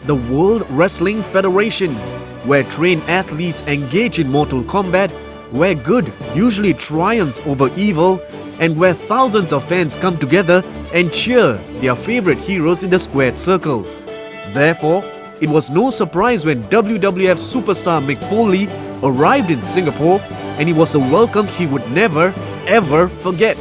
the World Wrestling Federation, where trained athletes engage in mortal combat, where good usually triumphs over evil, and where thousands of fans come together and cheer their favorite heroes in the squared circle. Therefore, it was no surprise when WWF superstar Mick Foley arrived in Singapore, and it was a welcome he would never, ever forget.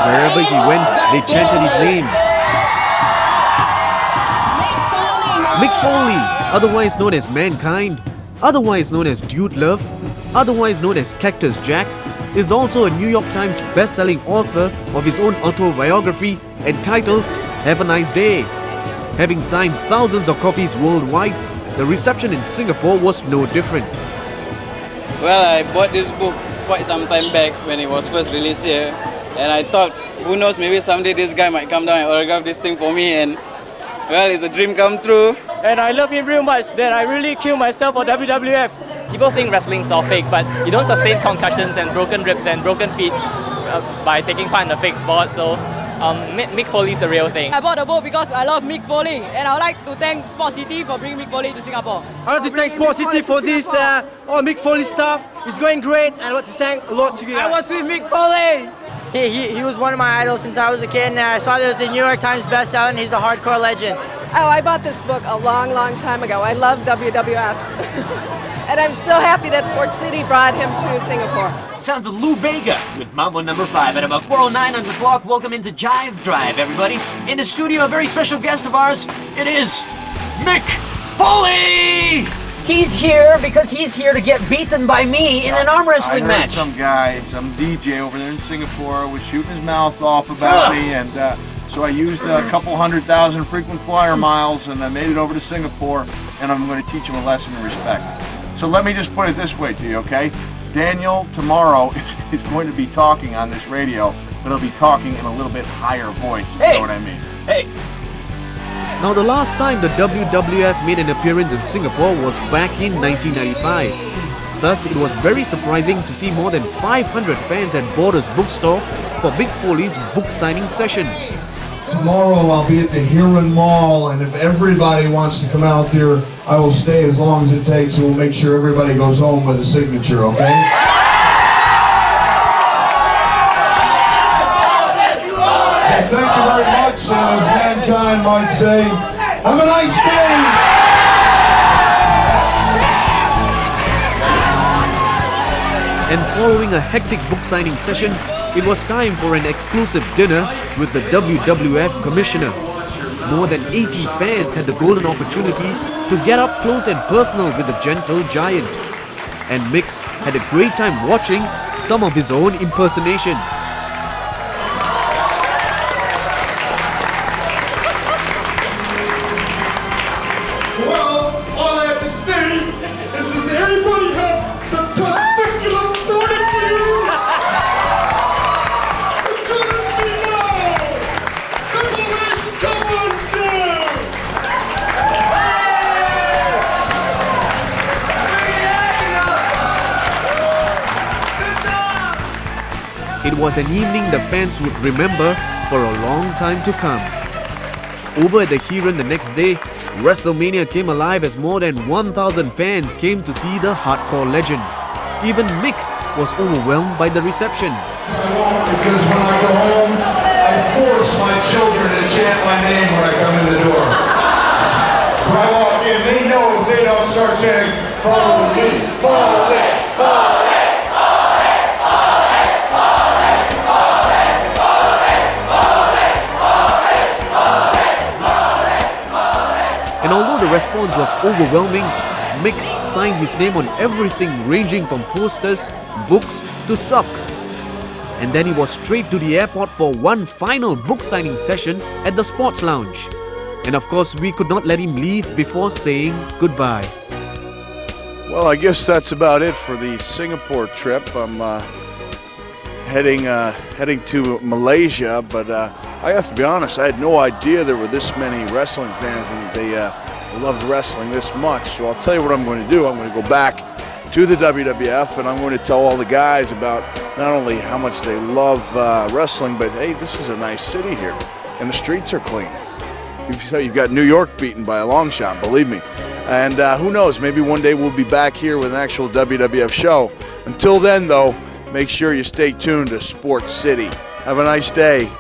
Wherever he went, they chanted his name. Mick Foley, otherwise known as Mankind, otherwise known as Dude Love, otherwise known as Cactus Jack, is also a New York Times best-selling author of his own autobiography entitled Have a Nice Day. Having signed thousands of copies worldwide, the reception in Singapore was no different. Well, I bought this book quite some time back when it was first released here, and I thought, who knows, maybe someday this guy might come down and autograph this thing for me, and well, it's a dream come true. And I love him real much that I really killed myself for WWF. People think wrestling's all fake, but you don't sustain concussions and broken ribs and broken feet by taking part in a fake sport, so Mick Foley's the real thing. I bought the book because I love Mick Foley, and I would like to thank SPORTSCITY for bringing Mick Foley to Singapore. I want to thank SPORTSCITY for this all Mick Foley stuff. It's going great, and I want to thank a lot to you guys. I was with Mick Foley! He was one of my idols since I was a kid, and I saw that it was a New York Times bestseller, and he's a hardcore legend. Oh, I bought this book a long, long time ago. I love WWF. And I'm so happy that SPORTSCITY brought him to Singapore. Sounds of Lou Bega with Mambo number 5 at about 4:09 on the clock. Welcome into Jive Drive, everybody. In the studio, a very special guest of ours. It is Mick Foley! He's here because he's here to get beaten by me in an arm wrestling match. Some guy, some DJ over there in Singapore was shooting his mouth off about me, and so I used a couple 100,000 frequent flyer miles, and I made it over to Singapore, and I'm going to teach him a lesson in respect. So let me just put it this way to you, okay? Daniel tomorrow is going to be talking on this radio, but he'll be talking in a little bit higher voice, if you know what I mean. Hey! Now, the last time the WWF made an appearance in Singapore was back in 1995. Thus, it was very surprising to see more than 500 fans at Borders Bookstore for Mick Foley's book signing session. Tomorrow I'll be at the Heeren Mall, and if everybody wants to come out there, I will stay as long as it takes, and we'll make sure everybody goes home with a signature, okay? Well, thank you very much, and as Mankind might say, have a nice day! And following a hectic book signing session, it was time for an exclusive dinner with the WWF Commissioner. More than 80 fans had the golden opportunity to get up close and personal with the gentle giant. And Mick had a great time watching some of his own impersonations. Well, all I have to say is, does everybody have the testicular fortitude? Challenge me now! Triple H, come on down! It was an evening the fans would remember for a long time to come. Over at the Heeren the next day, WrestleMania came alive as more than 1,000 fans came to see the hardcore legend. Even Mick was overwhelmed by the reception. Because when I go home, I force my children to chant my name when I come in the door. When I walk in, they know if they don't start chanting, follow me, follow it, follow it. And although the response was overwhelming, Mick signed his name on everything ranging from posters, books to socks. And then he was straight to the airport for one final book signing session at the Sports Lounge. And of course, we could not let him leave before saying goodbye. Well, I guess that's about it for the Singapore trip. I'm heading to Malaysia, but I have to be honest, I had no idea there were this many wrestling fans and they loved wrestling this much. So I'll tell you what I'm going to do. I'm going to go back to the WWF, and I'm going to tell all the guys about not only how much they love wrestling, but hey, this is a nice city here, and the streets are clean. You've got New York beaten by a long shot, believe me. And who knows, maybe one day we'll be back here with an actual WWF show. Until then, though, make sure you stay tuned to Sports City. Have a nice day.